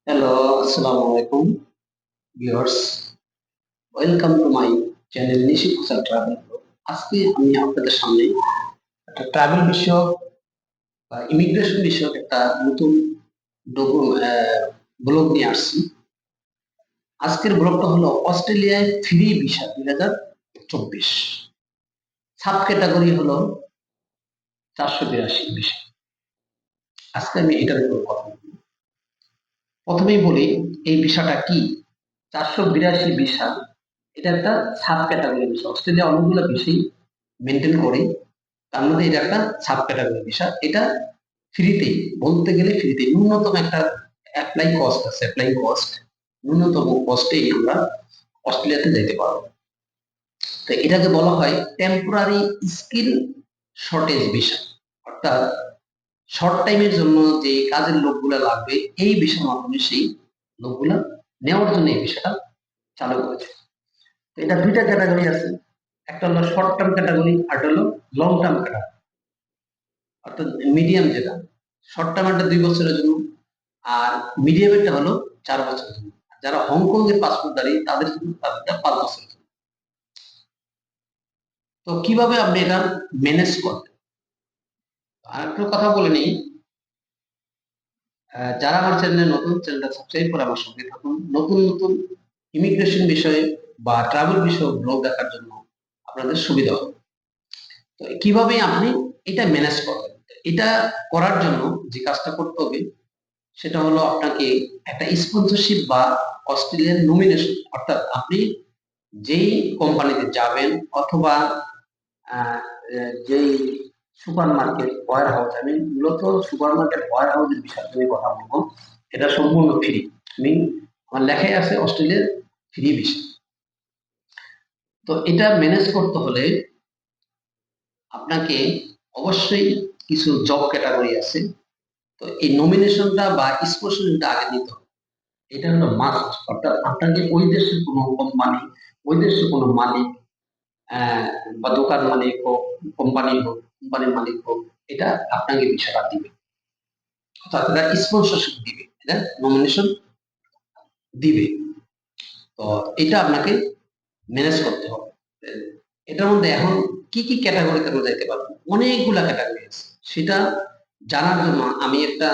Hello, আসসালামু আলাইকুম viewers. Welcome to my channel Nishi Kushal travel. আজকে আমি আপনাদের সামনে একটা ট্রাভেল বিষয়ক বা ইমিগ্রেশন বিষয়ক একটা নতুন ব্লগ নিয়ে আসছি। আজকের ব্লগটা হলো অস্ট্রেলিয়ায় ফ্রি ভিসা 2024। সাব ক্যাটাগরি হলো 482 ভিসা। আজকে আমি এটার উপর কথা বলবো। প্রথমেই বলি এই ভিসাটা কি। 482 ভিসা এটা একটা সাব ক্যাটাগরি ভিসা। অস্ট্রেলিয়া অনেকগুলো বিষয় মেনটেন করে, তার মধ্যে এটা একটা সাব ক্যাটাগরি ভিসা। এটা ফ্রিতে, বলতে গেলে ফ্রিতে, ন্যূনতম একটা অ্যাপ্লাই কস্ট আছে। অ্যাপ্লাই কস্ট ন্যূনতম কস্টেই আমরা অস্ট্রেলিয়াতে যেতে পারবো। তো এটাকে বলা হয় টেম্পোরারি স্কিল শর্টেজ ভিসা। অর্থাৎ শর্ট টাইমের জন্য যে কাজের লোকগুলা লাগবে এই ভিসার মাধ্যমে সেই লোকগুলা নেওয়ার জন্য এই ভিসাটা চালু করেছে। তো এটা দুইটা ক্যাটাগরি আছে, একটা হলো শর্ট টার্ম ক্যাটাগরি আর হলো লং টার্ম ক্যাটাগরি। অর্থাৎ মিডিয়াম যেটা, শর্ট টার্মটা 2 বছরের জন্য, আর মিডিয়ামেরটা হলো 4 বছরের জন্য। যারা হংকং এর পাসপোর্টধারী তাদের জন্য তাদেরটা 5 বছরের জন্য। তো কিভাবে আপনি এটা ম্যানেজ করবেন আর একটু কথা বলে নিই। যারা আমার চ্যানেলে নতুন, চ্যানেলটা সাবস্ক্রাইব করে আমার সঙ্গে থাকুন। নতুন নতুন ইমিগ্রেশন বিষয়ে বা ট্রাভেল বিষয়ে ব্লগ দেখার জন্য আপনাদের সুবিধা হবে। তো কিভাবে আপনি এটা ম্যানেজ করবেন, এটা করার জন্য যে কাজটা করতে হবে সেটা হলো আপনাকে একটা স্পন্সরশিপ বা অস্ট্রেলিয়ান নমিনেশন, অর্থাৎ আপনি যেই কোম্পানিতে যাবেন অথবা আহ, যেই সুপার মার্কেট ওয়ার হাউস, আমি মূলত সুপার মার্কেট ওয়ার হাউসের বিষয়ে আমি কথা বলবো। এটা সম্পূর্ণ ফ্রি। আমি, আমার লেখাই আছে অস্ট্রেলিয়ার ফ্রি বিষয়। তো এটা ম্যানেজ করতে হলে আপনাকে অবশ্যই কিছু জব ক্যাটাগরি আছে। তো এই নমিনেশনটা বা স্পন্সরশিপটা আগে নিতে হবে। এটা হলো মাস্ট। অর্থাৎ আপনাকে ওই দেশের কোনো কোম্পানি, ওই দেশের কোনো মালিক, আহ, বা দোকান মালিক হোক, কোম্পানি হোক, কোম্পানির মালিক হোক, এটা আপনাকে বিষয়টা দিবে। অর্থাৎ এটা স্পন্সরশিপ দিবে, এটা নমিনেশন দিবে। তো এটা আপনাকে ম্যানেজ করতে হবে। এটার মধ্যে এখন কি কি ক্যাটাগরিতে আমরা যাইতে পারবো, অনেকগুলা ক্যাটাগরি আছে। সেটা জানার জন্য আমি একটা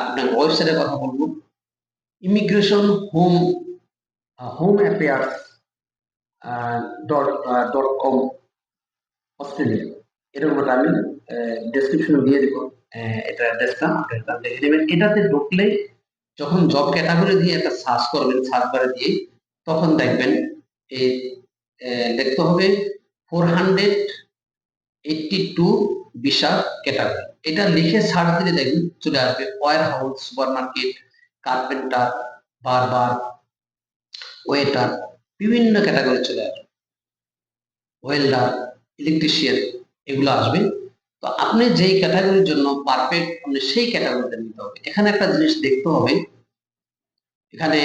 আপনার ওয়েবসাইটের কথা বলবো। Immigration home home affairs .com Australia, এরকম একটা আমি ডেসক্রিপশনে দিয়ে দিব। এটা অ্যাড্রেসটা আপনারা দেখে নেবেন। এটাতে ঢুকলে যখন জব ক্যাটাগরি দিয়ে একটা সার্চ করবেন, সার্চ বারে দিয়ে, তখন দেখবেন এই দেখতে হবে 482 ভিসা ক্যাটাগরি। এটা লিখে সার্চ দিলে দেখবেন চলে আসবে warehouse, supermarket, carpenter, barber, waiter, বিভিন্ন ক্যাটাগরি চলে আসবে, ওয়েল্ডার, ইলেকট্রিশিয়ান, এগুলো আসবে। তো আপনি যেই ক্যাটাগরির জন্য পারফেক্ট, আপনি সেই ক্যাটাগরিতে নিতে হবে। এখানে একটা জিনিস দেখতে হবে, এখানে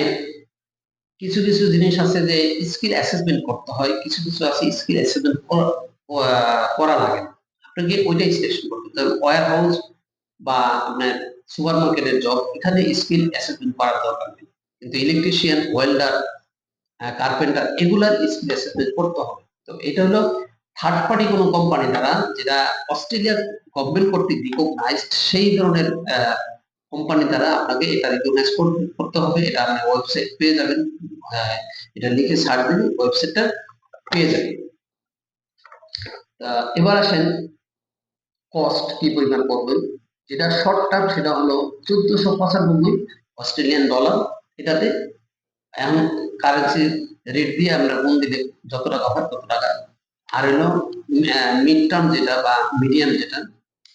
কিছু কিছু জিনিস আছে যে স্কিল অ্যাসেসমেন্ট করতে হয়, কিছু কিছু আছে স্কিল অ্যাসেসমেন্ট করা লাগে না। আপনাকে ওইটাই সিলেকশন করতে হবে। ওয়্যার হাউস বা আপনার সুপার মার্কেটের জব, এখানে স্কিল অ্যাসেসমেন্ট করার দরকার নেই। কিন্তু ইলেকট্রিশিয়ান, ওয়েল্ডার, কার্পেন্টার, এগুলার স্কিল অ্যাসেসমেন্ট করতে হবে। তো এটা হলো থার্ড পার্টি কোনো কোম্পানি দ্বারা, যেটা অস্ট্রেলিয়ার গভর্নমেন্ট কর্তৃক রিকগনাইজড, সেই ধরনের কোম্পানি দ্বারা আপনাকে এটা রিকগনাইজ করতে হবে। এটা আপনি ওয়েবসাইট পেয়ে যাবেন। এটা লিখে সার্চ দিলে ওয়েবসাইটটা পেয়ে যাবেন। এবার আসেন কস্ট কি পরিমাণ করবেন। যেটা শর্ট টার্ম সেটা হলো 1495 অস্ট্রেলিয়ান ডলার। এটাতে এখন কারেন্সি রেট দিয়ে আমরা গুণ দিলে যত টাকা হয় তত টাকা। আর হলো মিড টার্ম যেটা বা মিডিয়াম যেটা,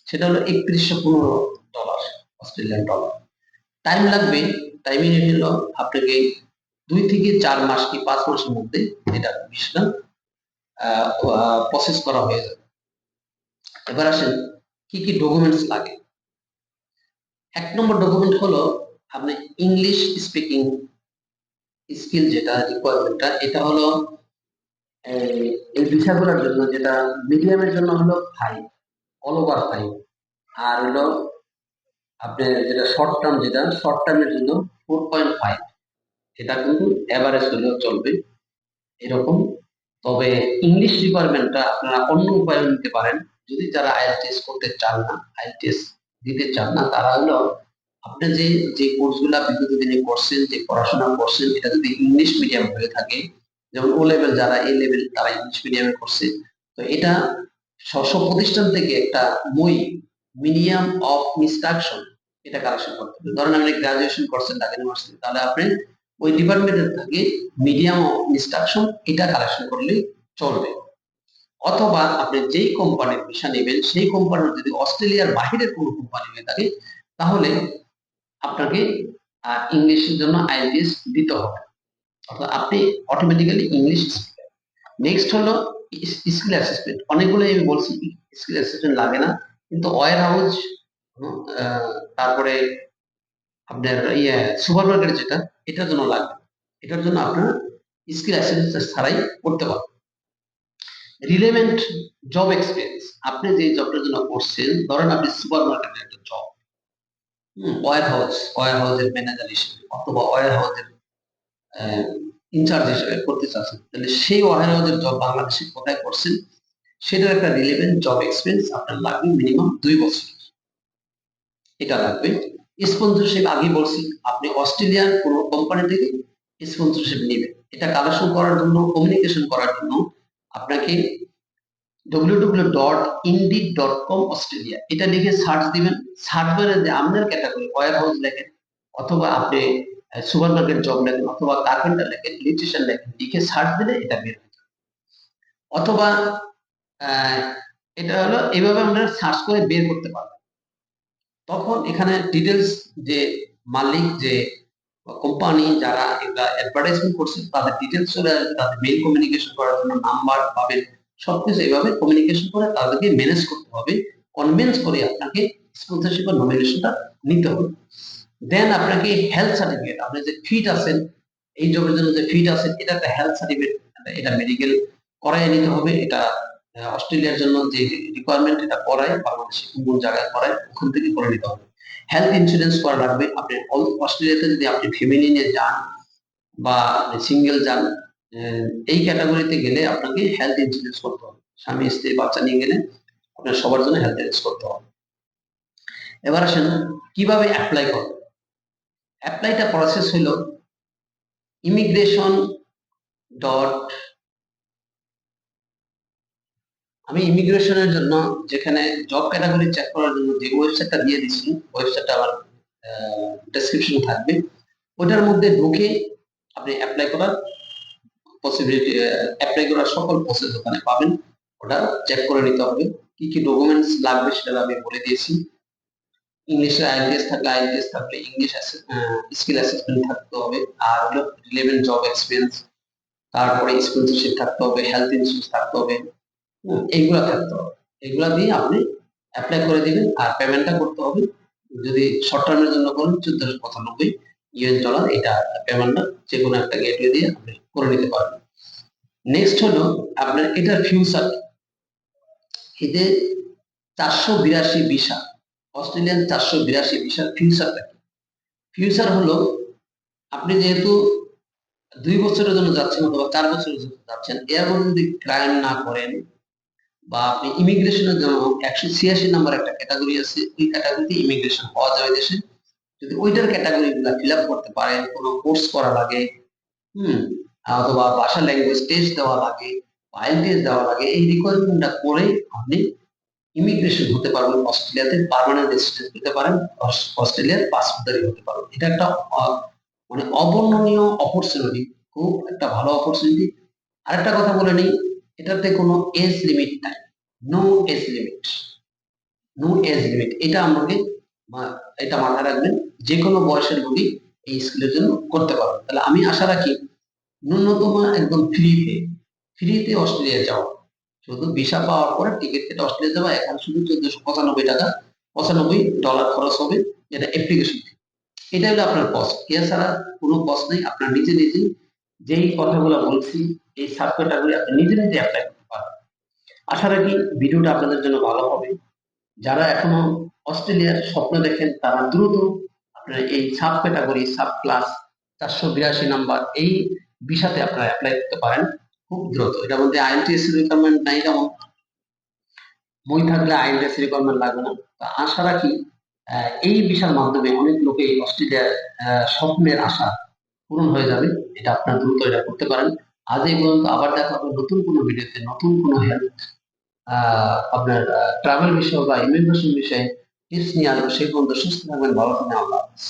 সেটা হলো 3115 ডলার, অস্ট্রেলিয়ান ডলার। টাইম লাগবে। টাইমিং হলো আপনাকে 2 থেকে 4 মাস কি 5 মাসের মধ্যে এটা বিষয়টা প্রসেস করা হয়ে যাবে। এবার আসেন কি কি ডকুমেন্টস লাগে। 1 নম্বর ডকুমেন্ট হলো আপনি ইংলিশ স্পিকিং স্কিল, যেটা রিকোয়ারমেন্টটা, এটা হলো এই বিষয়গুলোর জন্য, যেটা মিডিয়ামের জন্য হলো 5, অল ওভার 5, আর হলো আপনার যেটা শর্ট টার্ম, যেটা শর্ট টার্মের জন্য 4.5, এটা কিন্তু এভারেজ হলেও চলবে এরকম। তবে ইংলিশ রিকোয়ারমেন্টটা আপনারা অন্য উপায়ে নিতে পারেন। যদি যারা আইএলটিএস করতে চান না, আইএলটিএস দিতে চান না, তারা হলো আপনি যে যে কোর্সগুলা বিগত দিনে করছেন, যে পড়াশোনা করছেন, এটা যদি ইংলিশ মিডিয়াম হয়ে থাকে, যেমন ও লেভেল যারা, এ লেভেল তারা ইংলিশ মিডিয়ামে করছে, তো এটা স্ব প্রতিষ্ঠান থেকে একটা মই, মিডিয়াম অফ ইনস্ট্রাকশন, এটা কালেকশন করতে হবে। ধরেন আপনি গ্রাজুয়েশন করছেন ঢাকা ইউনিভার্সিটি, তাহলে আপনি ওই ডিপার্টমেন্টের থেকে মিডিয়াম অফ ইনস্ট্রাকশন এটা কালেকশন করলেই চলবে। অথবা আপনি যেই কোম্পানির ভিসা নেবেন, সেই কোম্পানির যদি অস্ট্রেলিয়ার বাহিরের কোনো কোম্পানি হয়ে থাকে, তাহলে আপনাকে ইংলিশের জন্য আইএলটিএস দিতে হবে, অর্থাৎ আপনি অটোমেটিক্যালি ইংলিশ স্পিকার। নেক্সট হলো স্কিল অ্যাসেসমেন্ট। অনেকগুলো আমি বলছি স্কিল অ্যাসেসমেন্ট লাগে না, কিন্তু ওয়্যার হাউস, তারপরে আপনার ইয়ে সুপার মার্কেট যেটা, এটার জন্য লাগবে। এটার জন্য আপনার স্কিল অ্যাসেসমেন্ট ছাড়াই করতে পারবেন। রিলেভেন্ট জব এক্সপিরিয়েন্স, আপনি যে জবটার জন্য করছেন, ধরেন আপনি সুপার মার্কেটের একটা জব, ওয়্যার হাউসের ম্যানেজার হিসেবে অথবা ওয়্যার হাউসের ইনচার্জ হিসেবে করতে চাচ্ছেন, তাহলে সেই ওয়্যার হাউসের জব বাংলাদেশে কোথায় করছেন সেটার একটা রিলেভেন্ট জব এক্সপিরিয়েন্স আপনার লাগবে, মিনিমাম 2 বছর এটা লাগবে। স্পন্সরশিপ আগে বলছি, আপনি অস্ট্রেলিয়ার কোনো কোম্পানি থেকে স্পন্সরশিপ নেবেন। এটা কালেকশন করার জন্য, কমিউনিকেশন করার জন্য আপনাকে www.indeed.com অস্ট্রেলিয়া এটা লিখে সার্চ দিবেন। সার্চ বারে যে আপনার ক্যাটাগরি ওয়্যার হাউস লেখেন, অথবা আপনি সুপার মার্কেট জব লেখেন, অথবা কার্পেন্টার লেখেন, ইলেকট্রিশিয়ান লেখেন, লিখে সার্চ দিলে এটা বের হবে। অথবা এটা হলো এইভাবে আমরা সার্চ করে বের করতে পারবো। তখন এখানে ডিটেলস, যে মালিক, যে কোম্পানি যারা এগুলা অ্যাডভার্টাইজমেন্ট করছে, তাদের ডিটেলস চলে আসবে, তাদের মেইল কমিউনিকেশন করার জন্য নাম্বার পাবেন। সবকিছু এইভাবে কমিউনিকেশন করে তাদেরকে ম্যানেজ করতে হবে, কনভিন্স করে আপনাকে স্পন্সরশিপ বা নমিনেশনটা নিতে হবে। দেন আপনাকে হেলথ সার্টিফিকেট, আপনি যে ফিট আছেন, এই জবের জন্য যে ফিট আছেন, এটা একটা হেলথ সার্টিফিকেট, এটা মেডিকেল করাই নিতে হবে। এটা অস্ট্রেলিয়ার জন্য যে রিকোয়ারমেন্ট, এটা করায়, বাংলাদেশে কোন জায়গায় করায় ওখান থেকে করে নিতে হবে। হেলথ ইন্স্যুরেন্স করা লাগবে। আপনি অস্ট্রেলিয়াতে যদি আপনি ফ্যামিলি নিয়ে যান বা আপনি সিঙ্গেল যান, এই ক্যাটাগরিতে গেলে আপনাকে হেলথ ইন্স্যুরেন্স করতে হবে। স্বামী স্ত্রী বাচ্চা নিয়ে গেলে আপনার সবার জন্য হেলথ ইন্স্যুরেন্স করতে হবে। এবার আসেন কিভাবে অ্যাপ্লাই করবেন। অ্যাপ্লাইটা প্রসেস হলো ইমিগ্রেশন ডট, আমি ইমিগ্রেশনের জন্য যেখানে জব ক্যাটাগরি চেক করার জন্য যে ওয়েবসাইটটা দিয়ে দিচ্ছি, ওয়েবসাইটটা আবার ডেসক্রিপশন থাকবে, ওটার মধ্যে ঢুকে আপনি অ্যাপ্লাই করার পসিবিলিটি, অ্যাপ্লাই করার সকল প্রসেস ওখানে পাবেন। ওটা চেক করে নিতে হবে। কি কি ডকুমেন্টস লাগবে সেটা আমি বলে দিয়েছি। ইংলিশে আইএলটিএস থাকলে আইএলটিএস, থাকলে ইংলিশ স্কিল অ্যাসেসমেন্ট থাকতে হবে, আর হলো রিলেভেন্ট জব এক্সপিরিয়েন্স, তারপরে স্পন্সরশিপ থাকতে হবে, হেলথ ইন্স্যুরেন্স থাকতে হবে, এইগুলা থাকতে হবে। এগুলা দিয়ে আপনি অ্যাপ্লাই করে দিবেন, আর পেমেন্টটা করতে হবে। যদি শর্ট টার্মের জন্য করেন 1495 ইউএস ডলার, এটা পেমেন্টটা যে কোনো একটা গেটওয়ে দিয়ে আপনি করে নিতে পারবেন। নেক্সট হলো আপনার এটার ফিউচার, এতে 482 ভিসা, অস্ট্রেলিয়ান 482 ভিসার ফিউচারটা কি? ফিউচার হলো আপনি যেহেতু 2 বছরের জন্য যাচ্ছেন অথবা 4 বছরের জন্য যাচ্ছেন, এর মধ্যে যদি ক্রাইম না করেন, বা আপনি ইমিগ্রেশনের জন্য 186 নাম্বার একটা ক্যাটাগরি আছে, ওই ক্যাটাগরিতে ইমিগ্রেশন হওয়া যাবে দেশে। যদি ওইটার ক্যাটাগরি গুলা ফিল আপ করতে পারেন, কোনো কোর্স করা লাগে, অথবা ভাষা ল্যাঙ্গুয়েজ টেস্ট দেওয়া লাগে, আইএলটিএস দেওয়া লাগে, এই রিকোয়ারমেন্টটা করে আপনি ইমিগ্রেশন হতে পারবেন, অস্ট্রেলিয়াতে পার্মানেন্ট রেসিডেন্ট হতে পারেন, অস্ট্রেলিয়ার পাসপোর্টধারী হতে পারবেন। এটা একটা মানে অবর্ণনীয় অপরচুনিটি, খুব একটা ভালো অপরচুনিটি। আরেকটা কথা বলে নেই, এটাতে কোনো এজ লিমিট নাই, no age limit, no age limit. এটা আমাকে এটা মাথায় রাখবেন, যে কোনো বয়সের লোকই এই স্কিলের জন্য করতে পারবে। তাহলে আমি আশা রাখি ন্যূনতম একদম ফ্রিতে অস্ট্রেলিয়া যাওয়া, শুধু ভিসা পাওয়ার পরে টিকিট কেটে অস্ট্রেলিয়া যাওয়া, এখন শুধু 1495 টাকা, $95 খরচ হবে, যেটা অ্যাপ্লিকেশন ফি। এটা হলো আপনার কস্ট, এছাড়া কোনো কস্ট নেই। আপনার নিজে নিজে যেই কথাগুলো বলছি, এই সাব ক্যাটাগরি আপনি নিজে নিজে অ্যাপ্লাই করতে পারবেন। আশা রাখি ভিডিওটা আপনাদের জন্য ভালো হবে। যারা এখনো অস্ট্রেলিয়ার স্বপ্ন দেখেন, তারা দ্রুত আপনার এই sub category sub class 482 number এই ভিসাতে আপনারা অ্যাপ্লাই করতে পারেন খুব দ্রুত। এটার মধ্যে আইএলটিএস রিকোয়ারমেন্ট নাই, যেমন বই থাকলে আইএলটিএস রিকোয়ারমেন্ট লাগবে না। তো আশা রাখি এই ভিসার মাধ্যমে অনেক লোকেই অস্ট্রেলিয়ার স্বপ্নের আশা পূরণ হয়ে যাবে। এটা আপনারা দ্রুত এটা করতে পারেন। আজ এই পর্যন্ত, আবার দেখা হবে নতুন কোনো ভিডিওতে, নতুন কোনো হেল্প আপনার ট্রাভেল বিষয় বা ইমিগ্রেশন বিষয়ে টিপস নিয়ে আসবো। সেই পর্যন্ত সুস্থ থাকবেন, ভালো থাকবেন, আল্লাহ হাফেজ।